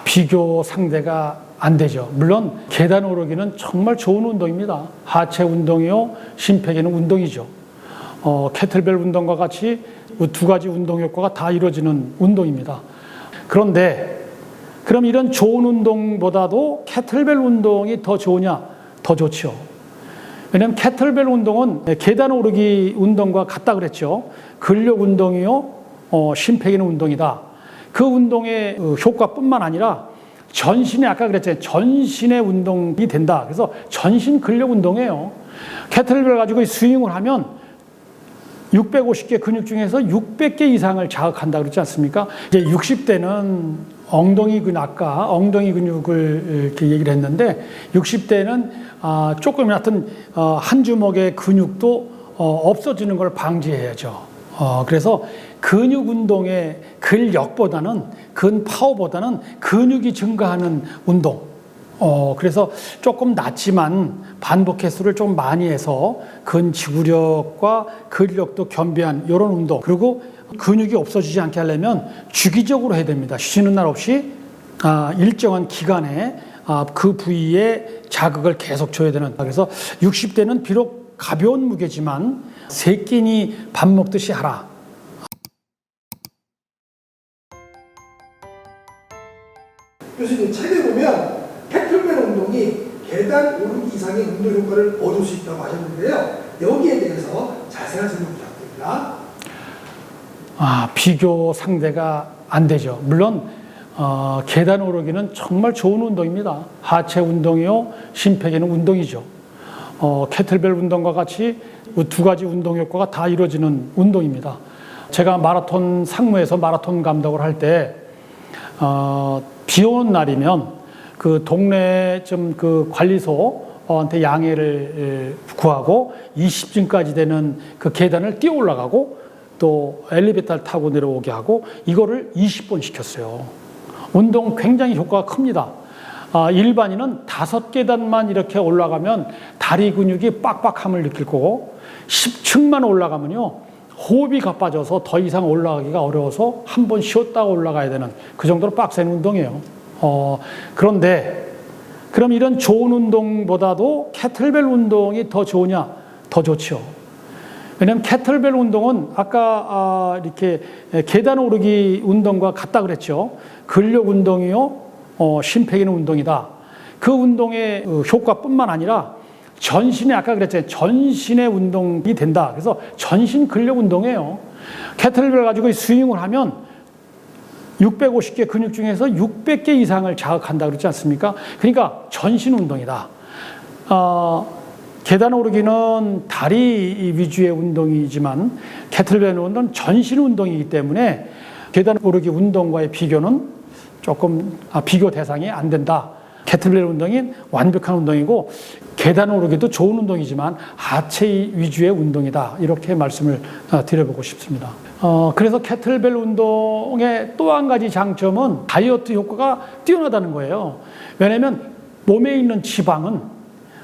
비교 상대가 안 되죠. 물론 계단 오르기는 정말 좋은 운동입니다. 하체 운동이요, 심폐기능 운동이죠. 캐틀벨 운동과 같이 두 가지 운동 효과가 다 이루어지는 운동입니다. 그런데 그럼 이런 좋은 운동보다도 캐틀벨 운동이 더 좋으냐? 더 좋죠. 왜냐하면 캐틀벨 운동은 계단 오르기 운동과 같다 그랬죠. 근력 운동이요, 심폐기능 운동이다. 그 운동의 효과뿐만 아니라 전신의, 아까 그랬잖아요. 전신의 운동이 된다. 그래서 전신 근력 운동이에요. 캐틀벨 가지고 스윙을 하면 650개 근육 중에서 600개 이상을 자극한다 그러지 않습니까? 이제 60대는 엉덩이 근육, 아까 엉덩이 근육을 이렇게 얘기를 했는데 60대는 조금 하여튼 한 주먹의 근육도 없어지는 걸 방지해야죠. 그래서 근육 운동의 근력보다는 근파워보다는 근육이 증가하는 운동. 그래서 조금 낮지만 반복 횟수를 좀 많이 해서 근지구력과 근력도 겸비한 이런 운동. 그리고 근육이 없어지지 않게 하려면 주기적으로 해야 됩니다. 쉬는 날 없이 일정한 기간에 그 부위에 자극을 계속 줘야 되는. 그래서 60대는 비록 가벼운 무게지만 세 끼니 밥 먹듯이 하라. 교수님, 책에 보면 캐틀벨 운동이 계단 오르기 이상의 운동 효과를 얻을 수 있다고 하셨는데요. 여기에 대해서 자세한 설명 부탁드립니다. 비교 상대가 안 되죠. 물론 계단 오르기는 정말 좋은 운동입니다. 하체 운동이요, 심폐기능 운동이죠. 캐틀벨 운동과 같이 두 가지 운동 효과가 다 이루어지는 운동입니다. 제가 마라톤 상무에서 마라톤 감독을 할 때 비 오는 날이면 그 동네 좀 그 관리소한테 양해를 구하고 20층까지 되는 그 계단을 뛰어 올라가고 또 엘리베이터를 타고 내려오게 하고 이거를 20번 시켰어요. 운동 굉장히 효과가 큽니다. 일반인은 5계단만 이렇게 올라가면 다리 근육이 빡빡함을 느낄 거고 10층만 올라가면요 호흡이 가빠져서 더 이상 올라가기가 어려워서 한 번 쉬었다가 올라가야 되는 그 정도로 빡센 운동이에요. 그런데 그럼 이런 좋은 운동보다도 캐틀벨 운동이 더 좋으냐? 더 좋죠. 왜냐하면 캐틀벨 운동은 아까 이렇게 계단 오르기 운동과 같다 그랬죠. 근력 운동이요, 심폐기능 운동이다. 그 운동의 효과뿐만 아니라 전신의, 아까 그랬잖아요. 전신의 운동이 된다. 그래서 전신 근력 운동이에요. 캐틀벨 가지고 스윙을 하면 650개 근육 중에서 600개 이상을 자극한다 그러지 않습니까? 그러니까 전신 운동이다. 계단 오르기는 다리 위주의 운동이지만 캐틀벨 운동은 전신 운동이기 때문에 계단 오르기 운동과의 비교는 조금 비교 대상이 안 된다. 캐틀벨 운동이 완벽한 운동이고 계단 오르기도 좋은 운동이지만 하체 위주의 운동이다. 이렇게 말씀을 드려보고 싶습니다. 그래서 캐틀벨 운동의 또 한 가지 장점은 다이어트 효과가 뛰어나다는 거예요. 왜냐하면 몸에 있는 지방은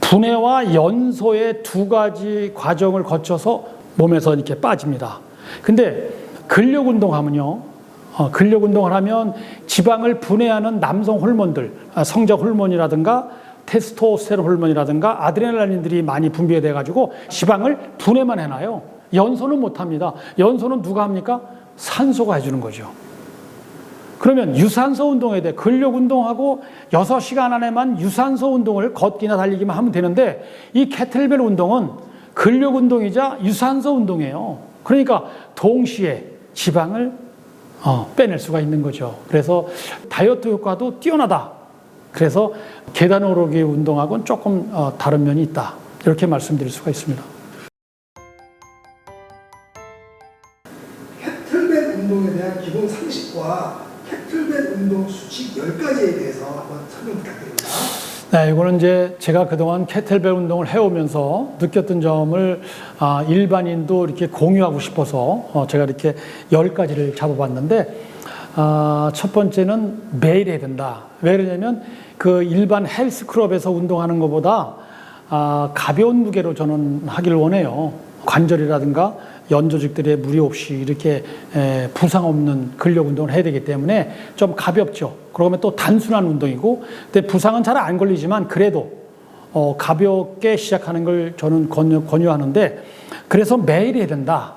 분해와 연소의 두 가지 과정을 거쳐서 몸에서 이렇게 빠집니다. 근데 근력 운동하면요. 근력 운동을 하면 지방을 분해하는 남성 호르몬들, 성적 호르몬이라든가 테스토스테론 호르몬이라든가 아드레날린들이 많이 분비돼 가지고 지방을 분해만 해놔요. 연소는 못합니다. 연소는 누가 합니까? 산소가 해주는 거죠. 그러면 유산소 운동에 대해 근력 운동하고 6시간 안에만 유산소 운동을 걷기나 달리기만 하면 되는데 이 캐틀벨 운동은 근력 운동이자 유산소 운동이에요. 그러니까 동시에 지방을 빼낼 수가 있는 거죠. 그래서 다이어트 효과도 뛰어나다. 그래서 계단 오르기 운동하고는 조금 다른 면이 있다. 이렇게 말씀드릴 수가 있습니다. 캐틀벨 운동에 대한 기본 상식과 캐틀벨 운동 수칙 10가지에 대해서 한번 설명 부탁드립니다. 네, 이거는 이제 제가 그동안 캐틀벨 운동을 해오면서 느꼈던 점을 일반인도 이렇게 공유하고 싶어서 제가 이렇게 10가지를 잡아봤는데, 첫 번째는 매일 해야 된다. 왜 그러냐면 그 일반 헬스클럽에서 운동하는 것보다 가벼운 무게로 저는 하기를 원해요. 관절이라든가 연조직들의 무리 없이 이렇게 부상 없는 근력 운동을 해야 되기 때문에 좀 가볍죠. 그러면 또 단순한 운동이고, 근데 부상은 잘 안 걸리지만 그래도 가볍게 시작하는 걸 저는 권유하는데, 그래서 매일 해야 된다.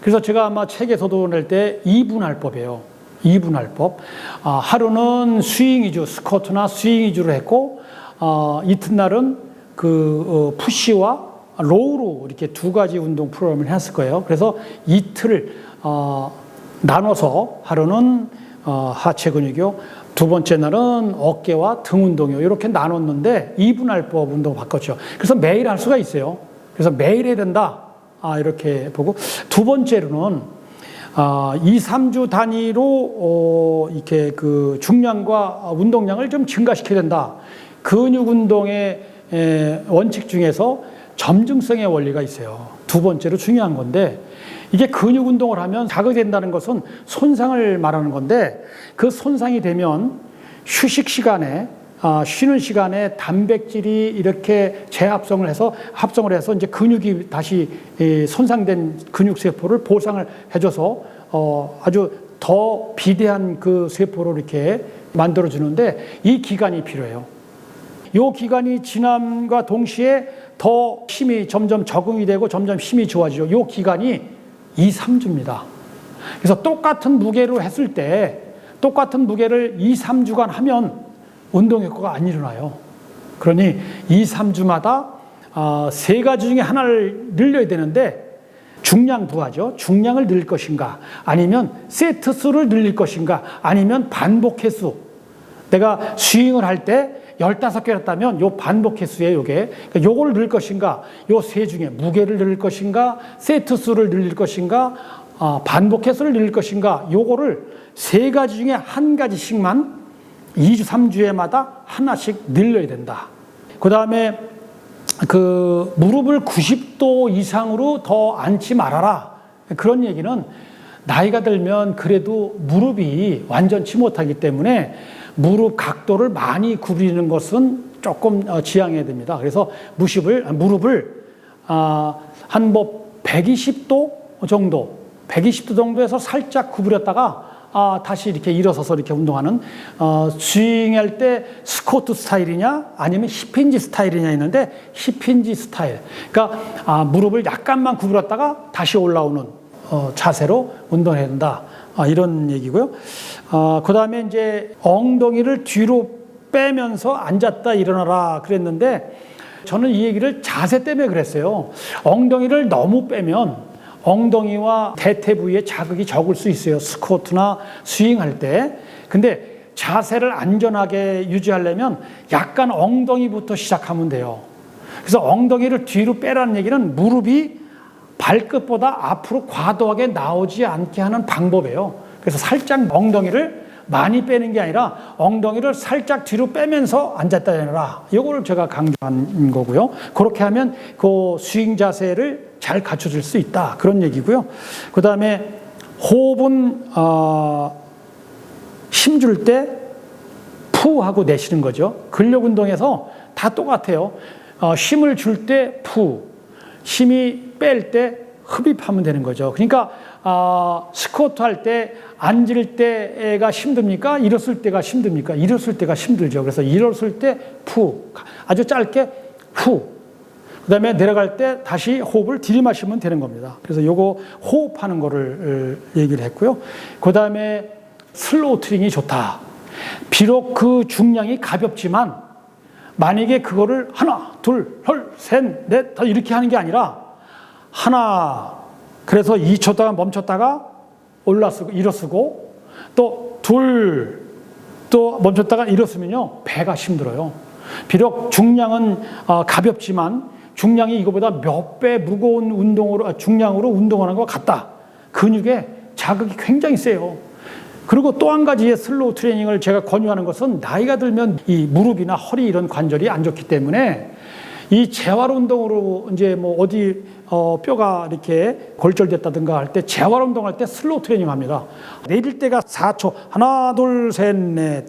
그래서 제가 아마 책에서도 낼 때 2분할법이에요. 2분할법. 하루는 스윙 위주, 스쿼트나 스윙 위주로 했고, 이튿날은 푸시와 로우로 이렇게 두 가지 운동 프로그램을 했을 거예요. 그래서 이틀을 나눠서 하루는 하체 근육이요, 두 번째 날은 어깨와 등 운동이요, 이렇게 나눴는데 2분할법 운동 바꿨죠. 그래서 매일 할 수가 있어요. 그래서 매일 해야 된다. 이렇게 보고, 두 번째로는 2, 3주 단위로 이렇게 중량과 운동량을 좀 증가시켜야 된다. 근육 운동의 원칙 중에서 점증성의 원리가 있어요. 두 번째로 중요한 건데, 이게 근육 운동을 하면 자극이 된다는 것은 손상을 말하는 건데, 그 손상이 되면 휴식 시간에, 쉬는 시간에 단백질이 이렇게 재합성을 해서 이제 근육이 다시 손상된 근육 세포를 보상을 해줘서 아주 더 비대한 그 세포를 이렇게 만들어주는데, 이 기간이 필요해요. 이 기간이 지남과 동시에 더 힘이 점점 적응이 되고 점점 힘이 좋아지죠. 이 기간이 2, 3주입니다. 그래서 똑같은 무게로 했을 때, 똑같은 무게를 2, 3주간 하면 운동 효과가 안 일어나요. 그러니 2, 3주마다 세 가지 중에 하나를 늘려야 되는데, 중량 부하죠. 중량을 늘릴 것인가, 아니면 세트 수를 늘릴 것인가, 아니면 반복 횟수. 내가 스윙을 할 때 15개 했다면 요 반복 횟수예요, 요게. 그러니까 요거를 늘릴 것인가, 요 세 중에 무게를 늘릴 것인가, 세트 수를 늘릴 것인가, 반복 횟수를 늘릴 것인가, 요거를 세 가지 중에 한 가지씩만 2주, 3주에마다 하나씩 늘려야 된다. 그 다음에 무릎을 90도 이상으로 더 앉지 말아라. 그런 얘기는 나이가 들면 그래도 무릎이 완전치 못하기 때문에 무릎 각도를 많이 구부리는 것은 조금 지양해야 됩니다. 그래서 무릎을 한 120도 정도, 120도 정도에서 살짝 구부렸다가 다시 이렇게 일어서서 이렇게 운동하는, 스윙할 때 스쿼트 스타일이냐 아니면 힙힌지 스타일이냐 있는데, 힙힌지 스타일. 그러니까 무릎을 약간만 구부렸다가 다시 올라오는 자세로 운동해야 된다. 이런 얘기고요. 그 다음에 이제 엉덩이를 뒤로 빼면서 앉았다 일어나라 그랬는데, 저는 이 얘기를 자세 때문에 그랬어요. 엉덩이를 너무 빼면 엉덩이와 대퇴 부위에 자극이 적을 수 있어요. 스쿼트나 스윙할 때. 근데 자세를 안전하게 유지하려면 약간 엉덩이부터 시작하면 돼요. 그래서 엉덩이를 뒤로 빼라는 얘기는 무릎이 발끝보다 앞으로 과도하게 나오지 않게 하는 방법이에요. 그래서 살짝 엉덩이를 많이 빼는 게 아니라 엉덩이를 살짝 뒤로 빼면서 앉았다 일어나라. 이거를 제가 강조한 거고요. 그렇게 하면 그 스윙 자세를 잘 갖춰줄 수 있다. 그런 얘기고요. 그 다음에 호흡은 힘 줄 때 푸 하고 내쉬는 거죠. 근력 운동에서 다 똑같아요. 힘을 줄 때 푸, 힘이 뺄 때 흡입하면 되는 거죠. 그러니까 스쿼트 할 때 앉을 때가 힘듭니까? 일었을 때가 힘듭니까? 일었을 때가 힘들죠. 그래서 일었을 때 푸, 아주 짧게 푸. 그 다음에 내려갈 때 다시 호흡을 들이마시면 되는 겁니다. 그래서 요거 호흡하는 거를 얘기를 했고요. 그 다음에 슬로우 트링이 좋다. 비록 그 중량이 가볍지만 만약에 그거를 하나, 둘, 셋, 넷 이렇게 하는 게 아니라 하나, 그래서 2초 동안 멈췄다가 올라서고 일어서고, 또 둘, 또 멈췄다가 일어서면요 배가 힘들어요. 비록 중량은 가볍지만 중량이 이거보다 몇 배 무거운 중량으로 운동하는 것 같다. 근육에 자극이 굉장히 세요. 그리고 또 한 가지의 슬로우 트레이닝을 제가 권유하는 것은, 나이가 들면 이 무릎이나 허리 이런 관절이 안 좋기 때문에 이 재활 운동으로 이제 뭐 어디 뼈가 이렇게 골절됐다든가 할 때 재활 운동할 때 슬로우 트레이닝 합니다. 내릴 때가 4초, 하나, 둘, 셋, 넷.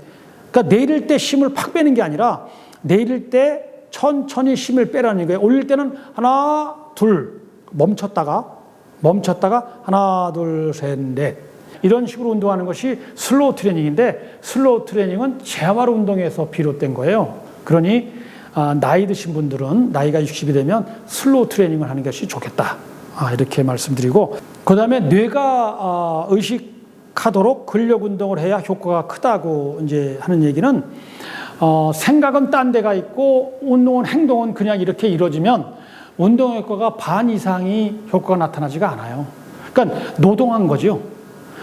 그러니까 내릴 때 힘을 팍 빼는 게 아니라 내릴 때 천천히 힘을 빼라는 거예요. 올릴 때는 하나, 둘 멈췄다가 멈췄다가 하나, 둘, 셋, 넷. 이런 식으로 운동하는 것이 슬로우 트레이닝인데 슬로우 트레이닝은 재활 운동에서 비롯된 거예요. 그러니 나이 드신 분들은 나이가 60이 되면 슬로우 트레이닝을 하는 것이 좋겠다. 이렇게 말씀드리고 그 다음에 뇌가 의식하도록 근력 운동을 해야 효과가 크다고 이제 하는 얘기는 생각은 딴 데가 있고 운동은 행동은 그냥 이렇게 이루어지면 운동 효과가 반 이상이 효과가 나타나지가 않아요. 그러니까 노동한 거죠.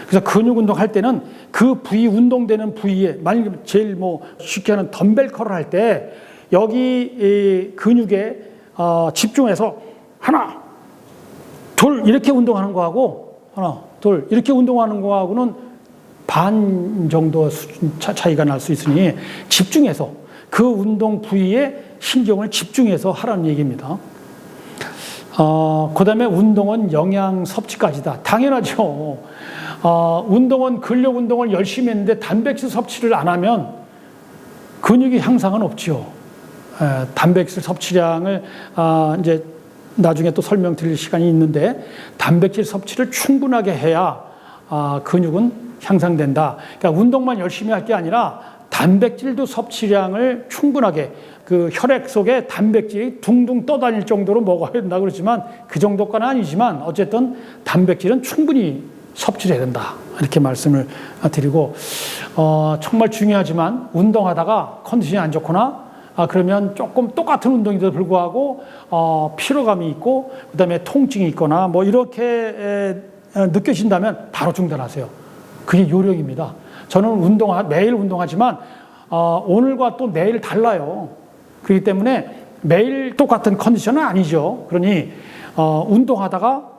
그래서 근육 운동할 때는 그 부위 운동되는 부위에 만약에 제일 쉽게 하는 덤벨 컬을 할 때 여기 근육에 집중해서 하나, 둘 이렇게 운동하는 거하고 하나, 둘 이렇게 운동하는 거하고는 반 정도 수준 차이가 날 수 있으니 집중해서 그 운동 부위에 신경을 집중해서 하라는 얘기입니다. 그 다음에 운동은 영양 섭취까지다. 당연하죠. 운동은 근력 운동을 열심히 했는데 단백질 섭취를 안 하면 근육이 향상은 없죠. 단백질 섭취량을 이제 나중에 또 설명드릴 시간이 있는데 단백질 섭취를 충분하게 해야 근육은 향상된다. 그러니까 운동만 열심히 할 게 아니라 단백질도 섭취량을 충분하게 그 혈액 속에 단백질이 둥둥 떠다닐 정도로 먹어야 된다 그러지만 그 정도까지는 아니지만 어쨌든 단백질은 충분히 섭취를 해야 된다. 이렇게 말씀을 드리고 정말 중요하지만 운동하다가 컨디션이 안 좋거나 그러면 조금 똑같은 운동인데도 불구하고 피로감이 있고 그다음에 통증이 있거나 이렇게 느껴진다면 바로 중단하세요. 그게 요령입니다. 저는 매일 운동하지만 오늘과 또 내일 달라요. 그렇기 때문에 매일 똑같은 컨디션은 아니죠. 그러니 운동하다가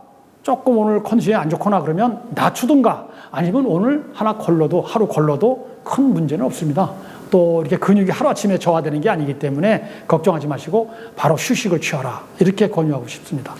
조금 오늘 컨디션이 안 좋거나 그러면 낮추든가 아니면 오늘 하루 걸러도 큰 문제는 없습니다. 또 이렇게 근육이 하루아침에 저하되는 게 아니기 때문에 걱정하지 마시고 바로 휴식을 취하라. 이렇게 권유하고 싶습니다.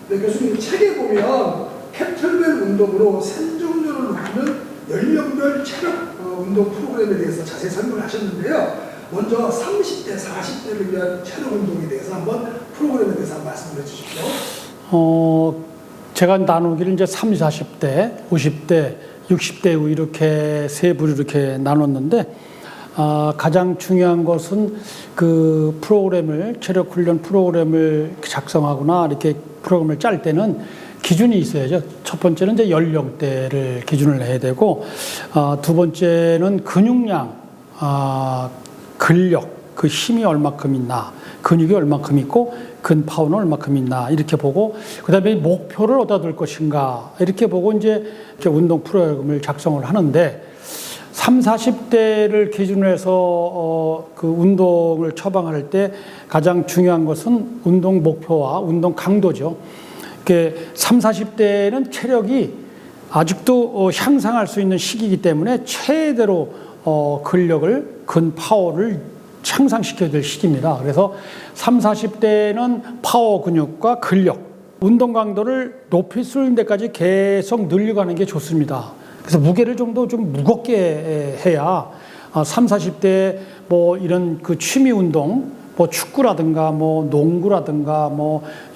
네, 교수님 책에 보면 캐틀벨 운동으로 생존율을 높이는 연령별 체력 운동 프로그램에 대해서 자세히 설명을 하셨는데요. 먼저 30대, 40대를 위한 체력 운동에 대해서 한번 프로그램에 대해서 한번 말씀해 주십시오. 제가 나누기를 이제 30, 40대, 50대, 60대 이렇게 세 부류 이렇게 나눴는데 가장 중요한 것은 그 체력 훈련 프로그램을 작성하거나 이렇게 프로그램을 짤 때는 기준이 있어야죠. 첫 번째는 이제 연령대를 기준을 해야 되고, 두 번째는 근육량, 근력, 그 힘이 얼마큼 있나, 근육이 얼마큼 있고, 근파워는 얼마큼 있나, 이렇게 보고, 그 다음에 목표를 얻어둘 것인가, 이렇게 보고 이제 이렇게 운동 프로그램을 작성을 하는데, 30, 40대를 기준으로 해서 그 운동을 처방할 때 가장 중요한 것은 운동 목표와 운동 강도죠. 30, 40대는 체력이 아직도 향상할 수 있는 시기이기 때문에 최대로 근력을, 근파워를 향상시켜야 될 시기입니다. 그래서 30, 40대는 파워 근육과 근력, 운동 강도를 높일 수 있는 데까지 계속 늘려가는 게 좋습니다. 그래서 무게를 좀 무겁게 해야 30, 40대 이런 그 취미 운동, 축구라든가 농구라든가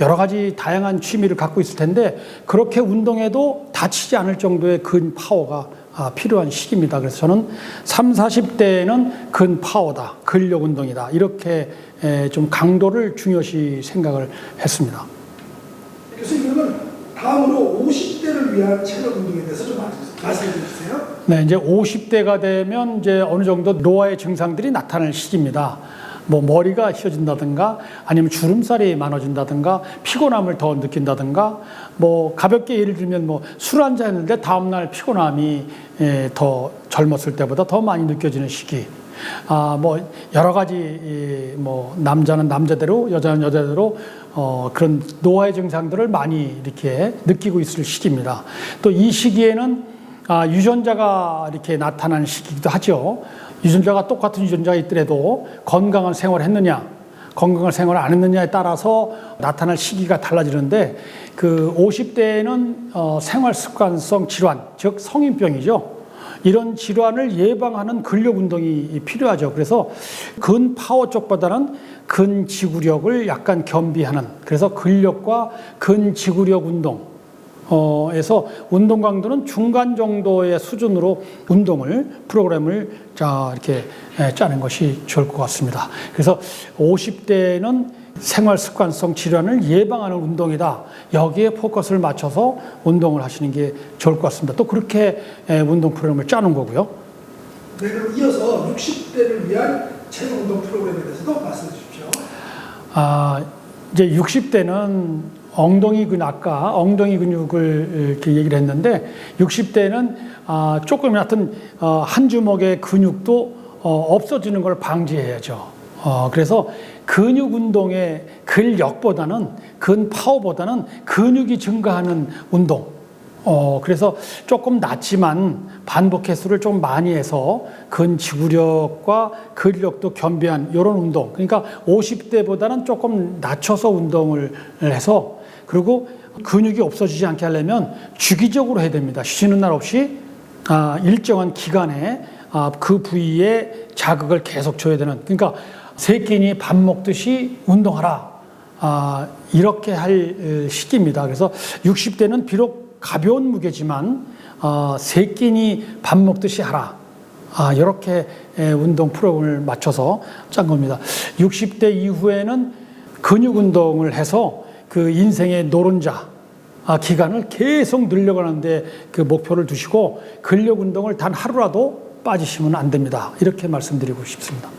여러 가지 다양한 취미를 갖고 있을 텐데 그렇게 운동해도 다치지 않을 정도의 근파워가 필요한 시기입니다. 그래서 저는 30, 40대는 근파워다, 근력 운동이다 이렇게 좀 강도를 중요시 생각을 했습니다. 교수님 그러면 다음으로 50대를 위한 체력 운동에 대해서 좀 말씀해 주세요. 네, 이제 50대가 되면 이제 어느 정도 노화의 증상들이 나타날 시기입니다. 머리가 휘어진다든가 아니면 주름살이 많아진다든가 피곤함을 더 느낀다든가 가볍게 예를 들면 술 한잔 했는데 다음날 피곤함이 더 젊었을 때보다 더 많이 느껴지는 시기. 여러 가지 남자는 남자대로 여자는 여자대로 그런 노화의 증상들을 많이 이렇게 느끼고 있을 시기입니다. 또 이 시기에는 유전자가 이렇게 나타나는 시기이기도 하죠. 유전자가 똑같은 유전자가 있더라도 건강한 생활을 했느냐, 건강한 생활을 안 했느냐에 따라서 나타날 시기가 달라지는데 그 50대에는 생활 습관성 질환, 즉 성인병이죠. 이런 질환을 예방하는 근력 운동이 필요하죠. 그래서 근 파워 쪽보다는 근 지구력을 약간 겸비하는, 그래서 근력과 근 지구력 운동 에서 운동 강도는 중간 정도의 수준으로 프로그램을 이렇게 짜는 것이 좋을 것 같습니다. 그래서 50대는 생활 습관성 질환을 예방하는 운동이다. 여기에 포커스를 맞춰서 운동을 하시는 게 좋을 것 같습니다. 또 그렇게 운동 프로그램을 짜는 거고요. 네, 그럼 이어서 60대를 위한 체력 운동 프로그램에 대해서도 말씀해 주십시오. 이제 60대는 아까 엉덩이 근육을 이렇게 얘기를 했는데 60대는 조금 하여튼 한 주먹의 근육도 없어지는 걸 방지해야죠. 그래서 근육 운동의 근력보다는 근파워보다는 근육이 증가하는 운동. 그래서 조금 낮지만 반복 횟수를 좀 많이 해서 근지구력과 근력도 겸비한 이런 운동. 그러니까 50대보다는 조금 낮춰서 운동을 해서, 그리고 근육이 없어지지 않게 하려면 주기적으로 해야 됩니다. 쉬는 날 없이 일정한 기간에 그 부위에 자극을 계속 줘야 되는. 그러니까 새끼니 밥 먹듯이 운동하라. 이렇게 할 시기입니다. 그래서 60대는 비록 가벼운 무게지만 새끼니 밥 먹듯이 하라. 이렇게 운동 프로그램을 맞춰서 짠 겁니다. 60대 이후에는 근육 운동을 해서 그 인생의 노른자 기간을 계속 늘려가는데 그 목표를 두시고 근력 운동을 단 하루라도 빠지시면 안 됩니다. 이렇게 말씀드리고 싶습니다.